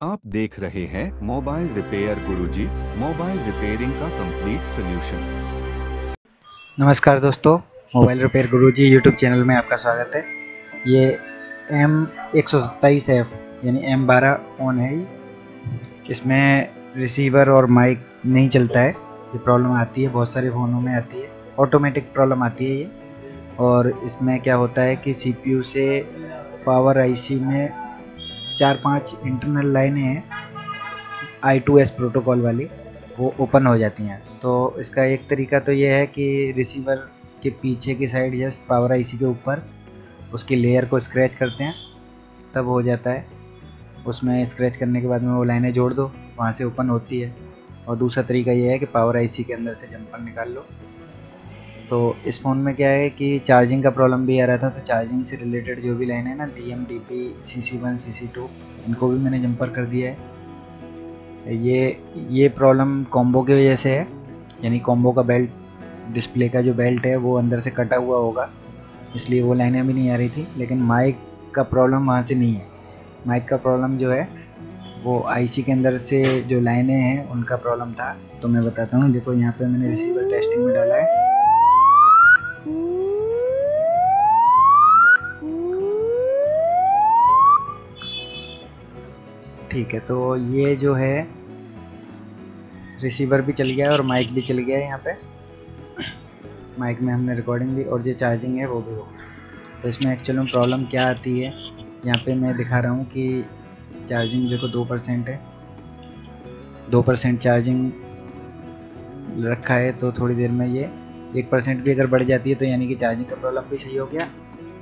आप देख रहे हैं मोबाइल रिपेयर गुरुजी, मोबाइल रिपेयरिंग का कंप्लीट सॉल्यूशन। नमस्कार दोस्तों, मोबाइल रिपेयर गुरुजी यूट्यूब चैनल में आपका स्वागत है। ये M127F यानी M12 फ़ोन है। इसमें रिसीवर और माइक नहीं चलता है। ये प्रॉब्लम आती है, बहुत सारे फ़ोनों में आती है, ऑटोमेटिक प्रॉब्लम आती है ये। और इसमें क्या होता है कि CPU से पावर IC में 4-5 इंटरनल लाइनें हैं I2S प्रोटोकॉल वाली, वो ओपन हो जाती हैं। तो इसका एक तरीका तो ये है कि रिसीवर के पीछे की साइड या पावर IC के ऊपर उसकी लेयर को स्क्रैच करते हैं, तब हो जाता है। उसमें स्क्रैच करने के बाद में वो लाइनें जोड़ दो, वहाँ से ओपन होती है। और दूसरा तरीका ये है कि पावर IC के अंदर से जंपर निकाल लो। तो इस फ़ोन में क्या है कि चार्जिंग का प्रॉब्लम भी आ रहा था, तो चार्जिंग से रिलेटेड जो भी लाइन है ना, DM, DP, CC1, CC2, इनको भी मैंने जंपर कर दिया है। ये प्रॉब्लम कॉम्बो की वजह से है, यानी कॉम्बो का बेल्ट, डिस्प्ले का जो बेल्ट है वो अंदर से कटा हुआ होगा, इसलिए वो लाइनें भी नहीं आ रही थी। लेकिन माइक का प्रॉब्लम वहाँ से नहीं है। माइक का प्रॉब्लम जो है वो IC के अंदर से जो लाइनें हैं उनका प्रॉब्लम था। तो मैं बताता हूँ, देखो यहाँ पे मैंने रिसीवर टेस्टिंग में डाला है। ठीक है, तो ये जो है रिसीवर भी चल गया है और माइक भी चल गया है। यहाँ पे माइक में हमने रिकॉर्डिंग भी, और जो चार्जिंग है वो भी हो गई। तो इसमें एक्चुअल में प्रॉब्लम क्या आती है, यहाँ पे मैं दिखा रहा हूँ कि चार्जिंग देखो 2% है, 2% चार्जिंग रखा है। तो थोड़ी देर में ये 1% भी अगर बढ़ जाती है तो यानी कि चार्जिंग का प्रॉब्लम भी सही हो गया,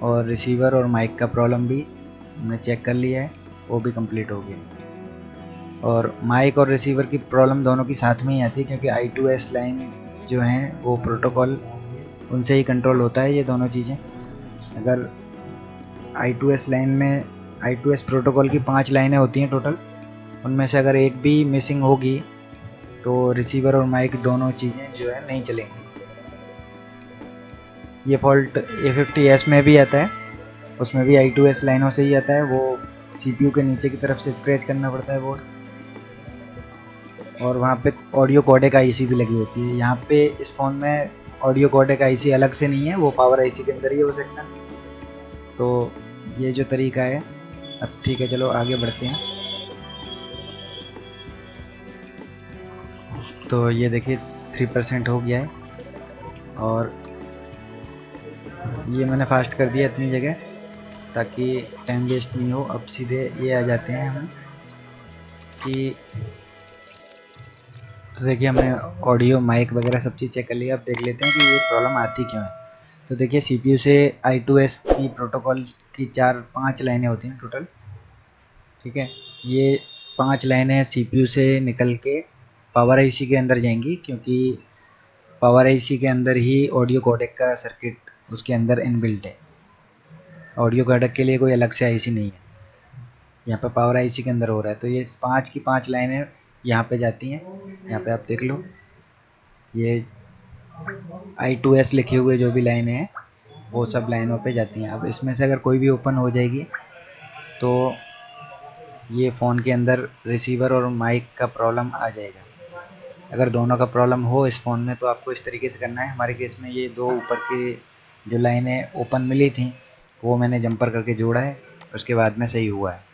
और रिसीवर और माइक का प्रॉब्लम भी हमने चेक कर लिया है, वो भी कंप्लीट हो गया। और माइक और रिसीवर की प्रॉब्लम दोनों की साथ में ही आती है, क्योंकि I2S लाइन जो हैं वो प्रोटोकॉल, उनसे ही कंट्रोल होता है ये दोनों चीज़ें। अगर I2S लाइन में, I2S प्रोटोकॉल की 5 लाइनें होती हैं टोटल, उनमें से अगर एक भी मिसिंग होगी तो रिसीवर और माइक दोनों चीज़ें जो है नहीं चलेंगी। ये फॉल्ट A50S में भी आता है, उसमें भी I2S लाइनों से ही आता है। वो CPU के नीचे की तरफ से स्क्रैच करना पड़ता है बोर्ड, और वहाँ पे ऑडियो कोडेक IC भी लगी होती है। यहाँ पे इस फ़ोन में ऑडियो कोडेक IC अलग से नहीं है, वो पावर IC के अंदर ही है वो सेक्शन। तो ये जो तरीका है, अब ठीक है, चलो आगे बढ़ते हैं। तो ये देखिए 3% हो गया है, और ये मैंने फास्ट कर दिया इतनी जगह ताकि टाइम वेस्ट नहीं हो। अब सीधे ये आ जाते हैं हम कि, तो देखिए हमने ऑडियो, माइक वगैरह सब चीज़ चेक कर लिया। अब देख लेते हैं कि ये प्रॉब्लम आती क्यों है। तो देखिए CPU से I2S की प्रोटोकॉल की 4-5 लाइनें होती हैं टोटल, ठीक है। ये 5 लाइनें CPU से निकल के पावर IC के अंदर जाएंगी, क्योंकि पावर IC के अंदर ही ऑडियो कोडेक का सर्किट उसके अंदर इनबिल्ट है। ऑडियो कोडेक के लिए कोई अलग से IC नहीं है, यहाँ पे पावर IC के अंदर हो रहा है। तो ये 5 की 5 लाइनें यहाँ पे जाती हैं। यहाँ पे आप देख लो, ये I2S लिखे हुए जो भी लाइनें हैं वो सब लाइनों पे जाती हैं। अब इसमें से अगर कोई भी ओपन हो जाएगी तो ये फ़ोन के अंदर रिसीवर और माइक का प्रॉब्लम आ जाएगा। अगर दोनों का प्रॉब्लम हो इस फ़ोन में तो आपको इस तरीके से करना है। हमारे केस में ये 2 ऊपर की जो लाइनें ओपन मिली थी वो मैंने जंपर करके जोड़ा है, उसके बाद में सही हुआ है।